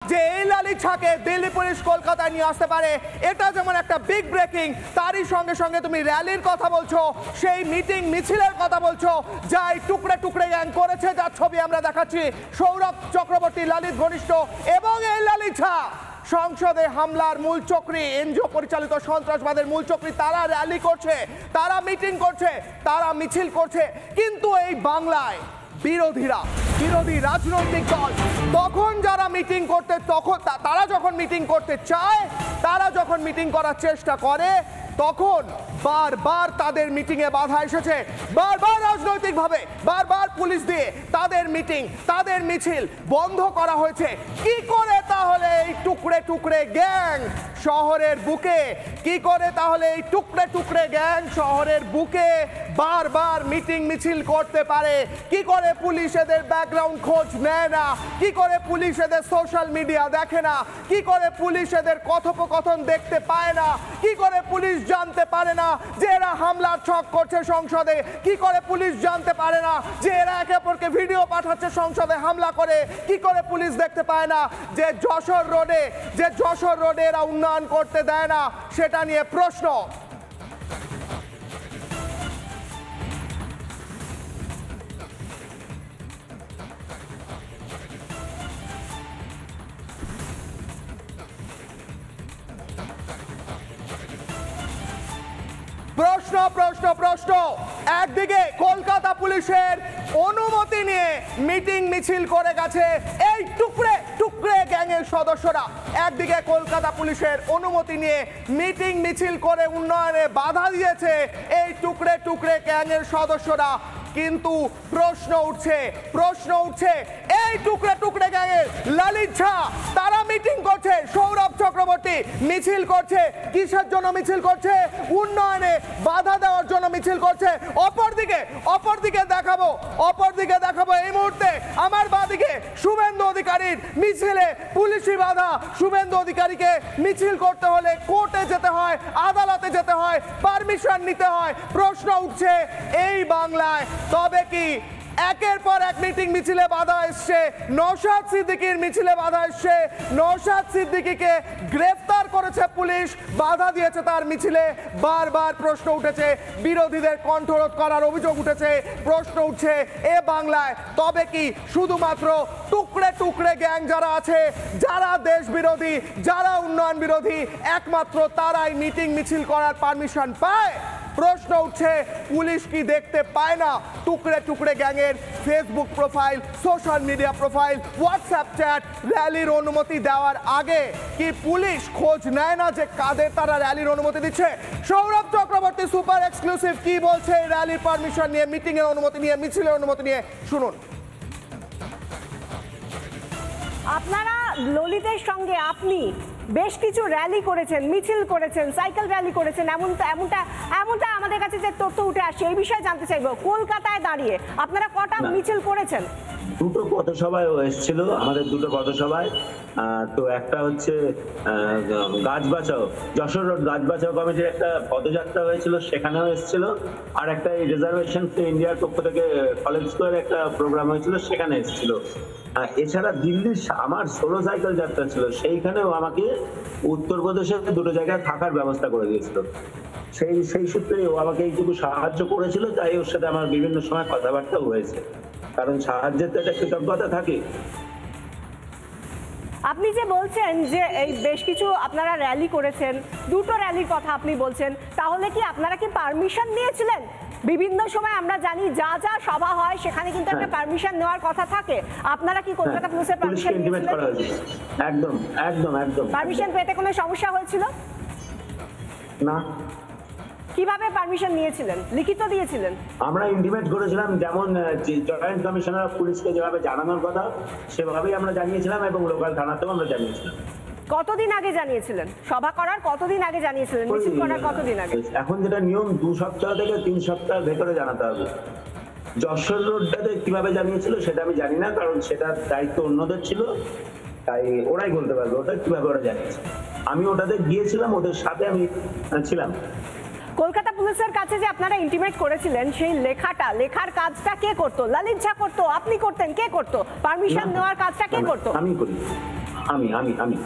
যে এই লালিত ঝাকে দিল্লি পুলিশ কলকাতায় নিয়ে আসতে পারে, এটা যেমন একটা বিগ ব্রেকিং, তারই সঙ্গে সঙ্গে তুমি র্যালির কথা বলছো, সেই মিটিং মিছিলের কথা বলছো, যাই টুকরে টুকরে গ্যাং করেছে, যার ছবি আমরা দেখাচ্ছি। সৌরভ চক্রবর্তী লালিত ঘনিষ্ঠ এবং এই লালিত ঝা সংসদে হামলার মূল চক্রী, এনজিও পরিচালিত সন্ত্রাসবাদের মূল চক্রী, তারা র্যালি করছে, তারা মিটিং করছে, তারা মিছিল করছে। কিন্তু এই বাংলায় বিরোধী রাজনৈতিক দল তখন যারা মিটিং করতে, তখন তারা যখন মিটিং করতে চায়, তারা যখন মিটিং করার চেষ্টা করে, তখন বারবার তাদের মিটিংয়ে বাধা এসেছে, বারবার রাজনৈতিকভাবে, বারবার পুলিশ দিয়ে তাদের মিটিং, তাদের মিছিল বন্ধ করা হয়েছে। কি করে তাহলে এই টুকরে টুকরে গ্যাং শহরের বুকে, কি করে তাহলে এই টুকরে টুকরে গ্যাং শহরের বুকে বারবার মিটিং মিছিল করতে পারে? কি করে পুলিশ এদের ব্যাকগ্রাউন্ড খোঁজ নেয় না? কি করে পুলিশ এদের সোশ্যাল মিডিয়া দেখে না? কি করে পুলিশ এদের কথোপকথন দেখতে পায় না? কি করে পুলিশ জানতে পারে না যে এরা হামলার ছক করছে সংসদে? কি করে পুলিশ জানতে পারে না যে এরা একে অপরকে ভিডিও পাঠাচ্ছে সংসদে হামলা করে? কি করে পুলিশ দেখতে পায় না যে যশোর রোডে এরা উন্নয়ন করতে দেয় না? সেটা নিয়ে প্রশ্ন। প্রশ্ন একদিকে কলকাতা পুলিশের অনুমতি নিয়ে মিটিং মিছিল করে গেছে এই টুকরে টুকরে গ্যাংয়ের সদস্যরা, একদিকে কলকাতা পুলিশের অনুমতি নিয়ে মিটিং মিছিল করে উন্নয়নে বাধা দিয়েছে এই টুকরে টুকরে গ্যাংয়ের সদস্যরা। কিন্তু প্রশ্ন উঠছে এই টুকরে টুকরে গ্যাংয়ের লালিত ঝা, তারা মিটিং করছে, সৌরভ চক্রবর্তী মিছিল করছে, কিসের জন্য মিছিল করছে? উন্নয়নে বাধা দেওয়ার জন্য মিছিল করছে। অপরদিকে দেখাবো এই মুহূর্তে আমার বাঁদিকে শুভেন্দু অধিকারীর মিছিলে পুলিশি বাধা। শুভেন্দু অধিকারীকে মিছিল করতে হলে কোর্টে যেতে হয়, আদালতে যেতে হয়, পারমিশন নিতে হয়। প্রশ্ন উঠছে এই বাংলায় তবে কি একের পর এক মিটিং মিছিলে বাধা এসছে, নওশাদ সিদ্দিকীর মিছিলে বাধা এসছে, নওশাদ সিদ্দিকীকে গ্রেফতার করেছে পুলিশ, বাধা দিয়েছে তার মিছিলে। বারবার প্রশ্ন উঠেছে, বিরোধীদের কণ্ঠরোধ করার অভিযোগ উঠেছে। প্রশ্ন উঠছে এ বাংলায় তবে কি শুধুমাত্র টুকরে টুকরে গ্যাং যারা আছে, যারা দেশ বিরোধী, যারা উন্নয়ন বিরোধী, একমাত্র তারাই মিটিং মিছিল করার পারমিশন পায়? প্রশ্ন উঠছে পুলিশ কি দেখতে পায় না টুকরে টুকরে গ্যাংয়ের Facebook profile, social media profile, WhatsApp chat? র্যালির অনুমতি দেওয়ার আগে কি পুলিশ খোঁজ নেয় না যে কাদের তারা র্যালির অনুমতি দিচ্ছে? সৌরভ চক্রবর্তী সুপার এক্সক্লুসিভ কি বলছে র্যালির পারমিশন নিয়ে, মিটিং এর অনুমতি নিয়ে, মিছিলের অনুমতি নিয়ে, শুনুন। আপনারা ললিতের সঙ্গে আপনি বেশ কিছু র্যালি করেছেন, মিছিল করেছেন, সাইকেল র্যালি করেছেন, এমনটা আমাদের কাছে যে তথ্য উঠে আসে, এই বিষয়ে জানতে চাইবো। কলকাতায় দাঁড়িয়ে আপনারা কটা মিছিল করেছেন? দুটো পথসভায় এসেছিল আমাদের, দুটো পথসভায়। তো একটা হচ্ছে গাছ বাঁচাও, যশোর রোড গাছ বাঁচাও কমিটির একটা পদযাত্রা হয়েছিল, সেখানেও এসেছিল। আর একটা রিজার্ভেশন ইন্ডিয়ার পক্ষ থেকে কলেজ স্কোয়ারে একটা প্রোগ্রাম হয়েছিল, সেখানে এসেছিল। এছাড়া দিল্লির আমার সোলো সাইকেল যাত্রা ছিল, সেইখানেও আমাকে উত্তরপ্রদেশের দুটো জায়গায় থাকার ব্যবস্থা করে দিয়েছিল। সেই সূত্রে ও আমাকে এইটুকু সাহায্য করেছিল, তাই ওর সাথে আমার বিভিন্ন সময় কথাবার্তাও হয়েছে, কারণ সাহায্যের তো একটা কৃতজ্ঞতা থাকে। আপনি যে বলছেন যে এই বেশ কিছু আপনারা র্যালি করেছেন, দুটো র্যালির কথা আপনি বলছেন, তাহলে কি আপনারা কি পারমিশন নিয়েছিলেন? বিভিন্ন সময় আমরা জানি যা সভা হয় সেখানে কিন্তু একটা পারমিশন নেওয়ার কথা থাকে। আপনারা কি কলকাতা পুলিশের পারমিশন নিয়েছিলেন? একদম। পারমিশন পেতে কোনো সমস্যা হয়েছিল না। কিভাবে পারমিশন নিয়েছিলেন? লিখিত দিয়েছিলেন? আমরা ইন্টিমেট করেছিলাম, যেমন জয়েন্ট কমিশনার অফ পুলিশকে যেভাবে জানানোর কথা সেভাবেই আমরা জানিয়েছিলাম, এবং লোকাল থানাতেও আমরা জানিয়েছিলাম। কতদিন আগে জানিয়েছিলেন? সভা করার কতদিন আগে জানিয়েছিলেন? মিছিল করার কতদিন আগে? এখন যেটা নিয়ম 2 সপ্তাহ থেকে 3 সপ্তাহের ভেতরে জানাতে হবে। যশোর রোডটাতে কিভাবে জানিয়েছিল সেটা আমি জানি না, কারণ সেটার দায়িত্ব অন্যদের ছিল, তাই ওরাই বলতে পারবে ওটা কিভাবে ওরা জানিয়েছে। আমি ওটাতে গিয়েছিলাম, ওদের সাথে আমি ছিলাম। কলকাতা পুলিশের কাছে যে আপনারা ইন্টিমেট করেছিলেন, সেই লেখার কাজটা কে করতো? ললিত ঝা করতো? আপনি করতেন? কে করতো? পারমিশন নেওয়ার কাজটা কে করতো? আমি করি। আমি আমি আমি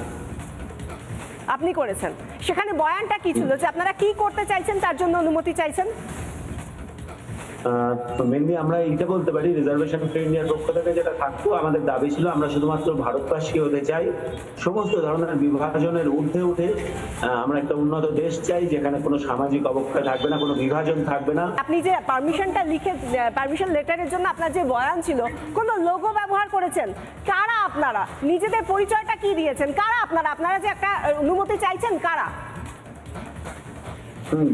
আপনি করেছেন। সেখানে বয়ানটা কি ছিল যে আপনারা কি করতে চাইছেন তার জন্য অনুমতি চাইছেন? মেনলি আমরা এইটা বলতে পারি, রিজার্ভেশন ফর ইন্ডিয়ার পক্ষ থেকে যেটা থাকতো, আমাদের দাবি ছিল আমরা শুধুমাত্র ভারতবাসী হতে চাই, সমস্ত ধরনের বিভাজনের ঊর্ধ্বে উঠে আমরা একটা উন্নত দেশ চাই যেখানে কোনো সামাজিক অবক্ষয় থাকবে না, কোনো বিভাজন থাকবে না। আপনি যে পারমিশনটা লিখে, পারমিশন লেটারের জন্য আপনার যে বয়ান ছিল, কোন লোগো ব্যবহার করেছেন? কারা আপনারা? নিজেদের পরিচয়টা কি দিয়েছেন? কারা আপনারা? আপনারা যে একটা অনুমতি চাইছেন, কারা?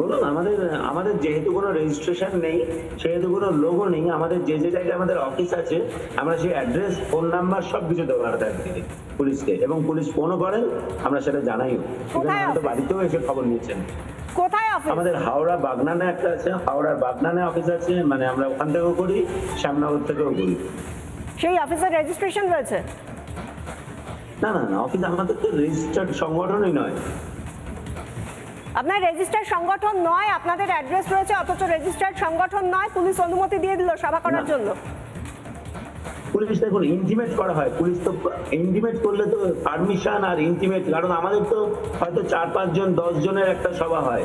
বলুন, আমাদের যেহেতু কোনো রেজিস্ট্রেশন নেই, সেহেতু কোনো লোগো নেই, আমাদের যে যে জায়গায় আমাদের অফিস আছে আমরা সেই অ্যাড্রেস, ফোন নাম্বার সবকিছু দেওয়া থাকে পুলিশকে, এবং পুলিশ ফোনও করেন, আমরা সেটা জানাইও। হয়তো বাড়িতেও এসে খবর নিচ্ছেন। কোথায় অফিস? আমাদের হাওড়া বাগনানে একটা আছে, হাওড়ার বাগনানে অফিস আছে, মানে আমরা ওখান থেকেও করি, শ্যামনগর থেকেও করি। সেই অফিসের রেজিস্ট্রেশন রয়েছে? না না না, অফিস আমাদের তো রেজিস্টার্ড সংগঠনই নয়। আপনার রেজিস্টার্ড সংগঠন নয়, আপনাদের অ্যাড্রেস রয়েছে অথচ রেজিস্টার্ড সংগঠন নয়, পুলিশ অনুমতি দিয়ে দিল সভা করার জন্য? পুলিশ দেখুন ইন্টিমেট করা হয়, পুলিশ তো ইন্টিমেট করলে তো পারমিশন আর ইন্টিমেট, কারণ আমাদের তো হয়তো 4-5 জন 10 জনের একটা সভা হয়,